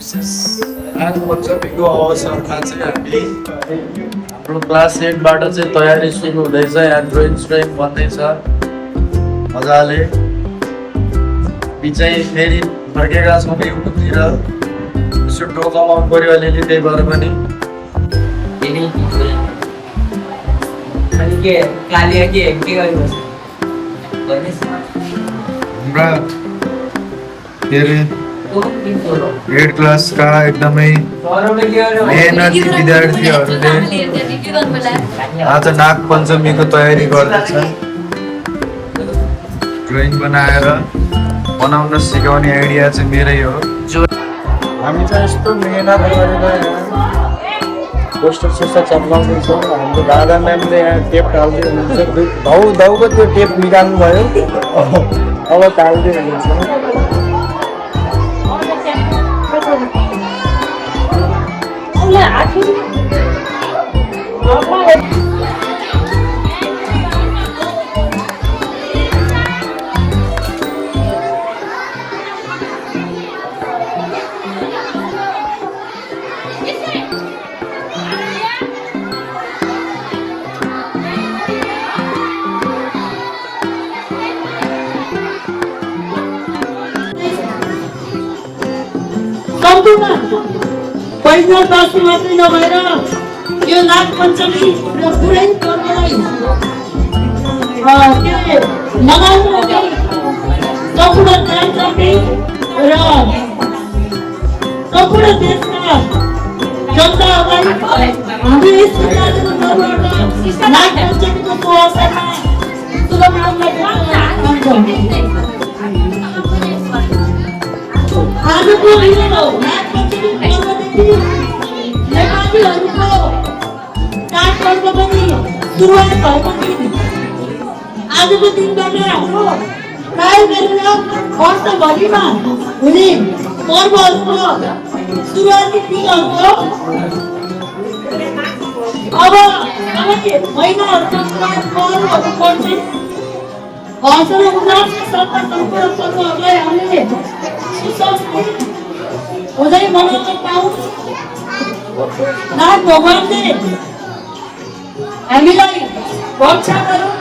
आज पञ्चमीको अवसरमा चाहिँ हामी हाम्रो क्लास 8बाट चाहिँ तयारी सुरु हुँदैछ। यहाँ ड्रइङ स्ट्राइक बन्दैछ मजाले। हामी चाहिँ फेरि फर्केका छौँ युट्युबतिर, यसो डो कमाउनु पऱ्यो अलिअलि, त्यही भएर पनि। हाम्रा के अरे 8 क्लासका एकदमै मेहनती विद्यार्थीहरूले आज नाग पञ्चमीको तयारी गर्दैछन्। ड्रइङ बनाउन सिकाउने आइडिया चाहिँ मेरै हो। हामी चाहिँ यस्तो मेहनत गरेर पोस्टर सोस्टर चम्काउँदैछौँ। हाम्रो दादा म्यामले यहाँ टेप टाल्दै हुनुहुन्छ। धाउको त्यो टेप निकाल्नु भयो, अब टाल्दै हुनुहुन्छ। पैसा दस मात्रै नभएर यो नाग पञ्चमी र पुरै पर्वलाई मनाउनु सम्पूर्ण जाति र सम्पूर्ण देशका जनताहरूलाई हामी यस प्रकारको तर्फबाट नाग पञ्चमीको अवसरमा शुभकामना आजको यो नाग पञ्चमी पर्वदेखि नेपालीहरूको चाडपर्व पनि सुरुवात भएको दिन। आजको दिनबाट हाम्रो प्राय गरेर वर्षभरिमा हुने पर्वहरूको सुरुवाती दिनहरूको अब महिनाहरूको पर्वहरू पर्छन्। हर्ष र उल्लासका साथमा सम्पूर्ण पर्वहरूलाई हामीले सुसंस्कृत हुँदै मनाउन पाऊँ। नाग भगवानले हामीलाई रक्षा गरौँ।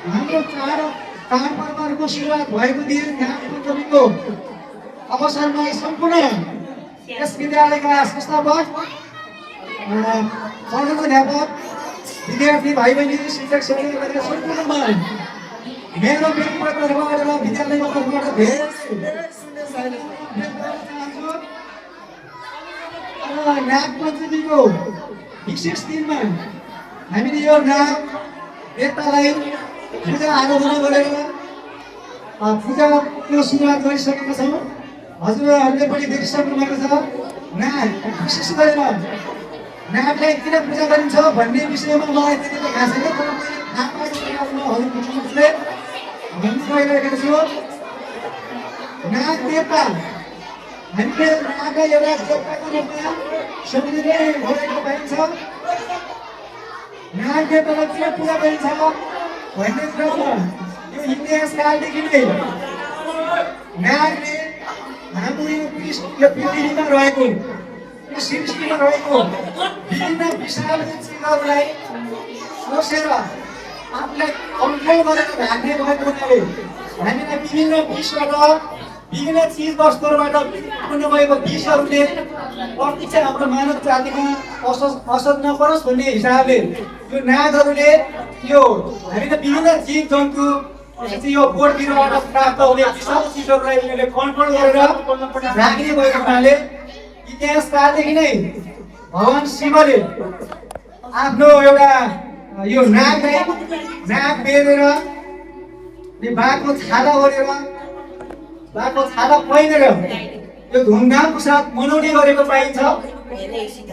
हाम्रो चाडपर्वहरूको सुरुवात भएको दिन नाग पञ्चमीको अवसरमा सम्पूर्ण यस विद्यालयका संस्थापक, प्राध्यापक, विद्यार्थी भाइ बहिनी, शिक्षक सहयोगीबाट सम्पूर्णलाई मेरो व्यक्तिगत तर्फबाट र विद्यालयको तर्फबाट धेरै नाग पञ्चमीको विशेष दिनमा हामीले यो नाग देवतालाई पूजा आराधना गरेर पूजाको सुरुवात गरिसकेका छौँ। हजुरहरूले पनि देखिसक्नु भएको छ। नाग विशेष गरेर नागलाई किन पूजा गरिन्छ भन्ने विषयमा मलाई त्यति थाहा छैन, तर नागलाई हजुरको टिमले हामी गइरहेका छौँ नाग देवता हामीले नागलाई एउटा देवताको रूपमा सम्झिँदै गरेको पाइन्छ नाग देवतालाई किन पूजा गरिन्छ भन्ने कुरामा यो इतिहास कालदेखि नै नागले हाम्रो यो पृथ्वीमा रहेको यो सृष्टिमा रहेको विभिन्न विशाल चिजहरूलाई सोचेर आफूलाई कन्ट्रोल गरेर भाग्ने भएको हुनाले हामीलाई विभिन्न विषबाट विभिन्न चिज वस्तुहरूबाट उत्पन्न भएको विषहरूले प्रत्यक्ष हाम्रो मानव जातिमा असर नपरोस् भन्ने हिसाबले यो नागहरूले यो हामीले विभिन्न जीव जन्तु यो बोट बिरुवाबाट प्राप्त हुने विशाल चिजहरूलाई यिनीहरूले कन्ट्रोल गरेर राख्ने भएको हुनाले इतिहास कालदेखि नै भगवान शिवले आफ्नो एउटा यो नागलाई नाग बेरेर बाघको छाला ओढेर बाघको छाला पहिरेर यो धुमधामको साथ मनाउने गरेको पाइन्छ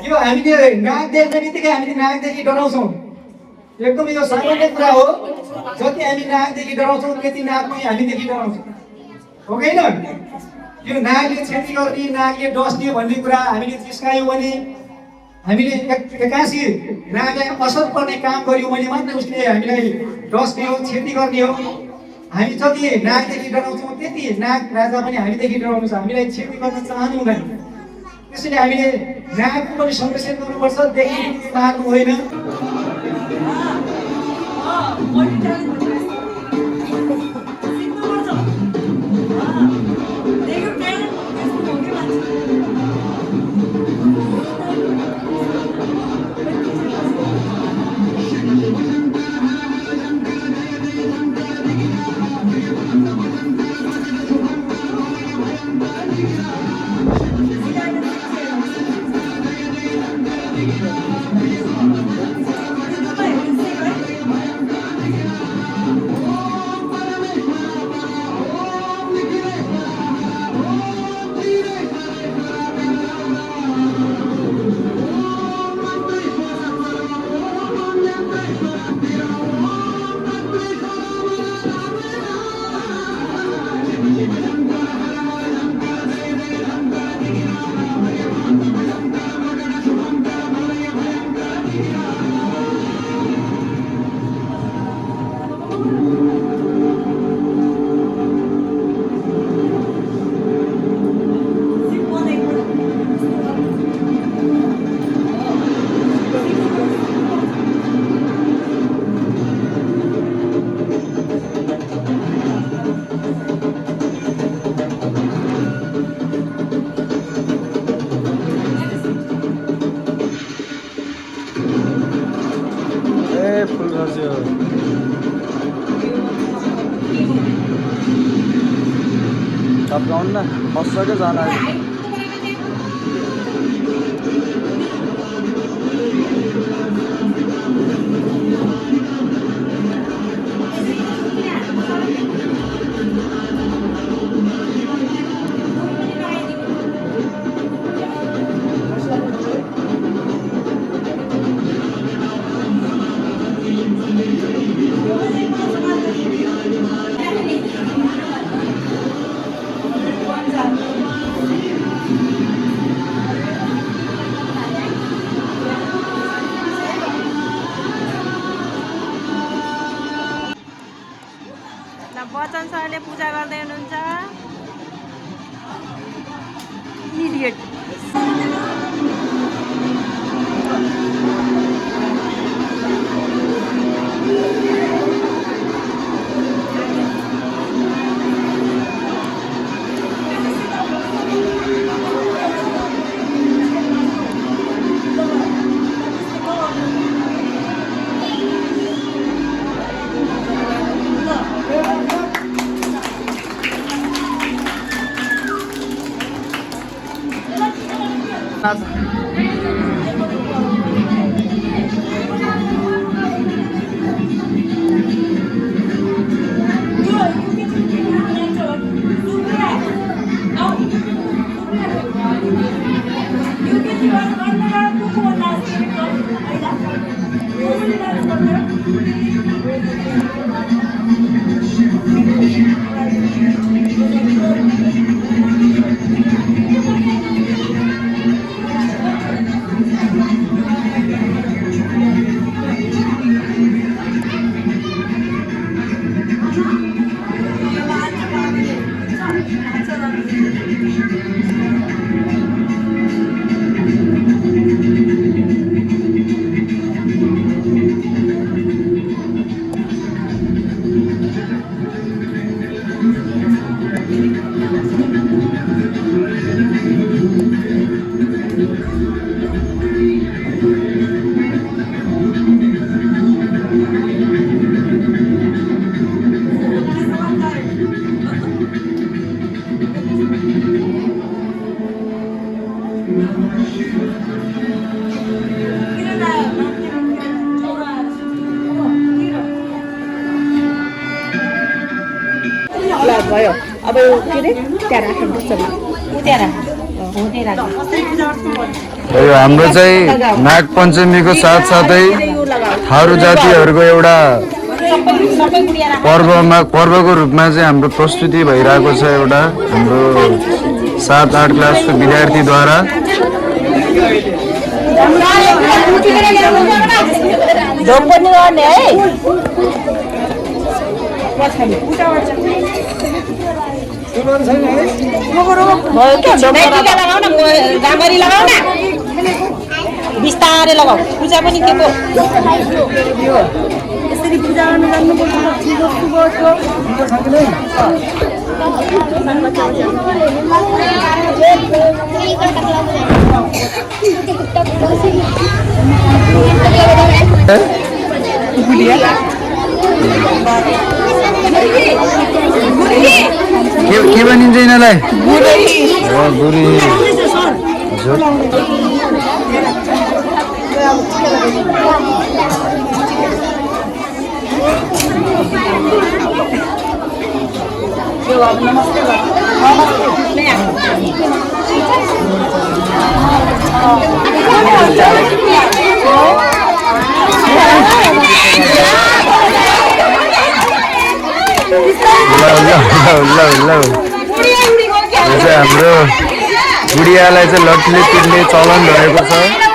यो हामीले नाग देख्ने बित्तिकै हामीले नागदेखि डराउँछौँ एकदम यो सामान्य कुरा हो जति हामी नागदेखि डराउँछौँ त्यति नाग पनि हामीदेखि डराउँछौँ हो होइन यो नागले क्षति गर्ने नागले डस्ने भन्ने कुरा हामीले जिस्कायौँ भने हामीले एक्कासी नागलाई असर पर्ने काम गर्यौँ भने मात्र उसले हामीलाई डस्ने हो क्षति गर्ने हो हामी जति नागदेखि डराउँछौँ त्यति नाग राजा पनि हामीदेखि डराउनु छ हामीलाई क्षति गर्न चाहनु हुँदैन त्यसैले हामीले नागको पनि संरक्षण गर्नुपर्छ देखि मार्नु होइन गाउन मजाको जान बच्चन सरले पूजा गर्दै हुनुहुन्छ इडियट Thank you. ल भयो अब के अरे त्यहाँ राख्नुपर्छ त्यहाँ राख यो हाम्रो चाहिँ नाग पञ्चमीको साथसाथै थारू जातिहरूको एउटा पर्वको रूपमा चाहिँ हाम्रो प्रस्तुति भइरहेको छ एउटा हाम्रो 7-8 क्लासको विद्यार्थीद्वारा राम्ररी लगाऊ न बिस्तारै लगाऊ पूजा पनि के पो यसरी पूजा गर्नु के भनिन्छ यिनीहरूलाई बुढी हाम्रो बुढियालाई चाहिँ लट्ठीले पिट्ने चलन रहेको छ।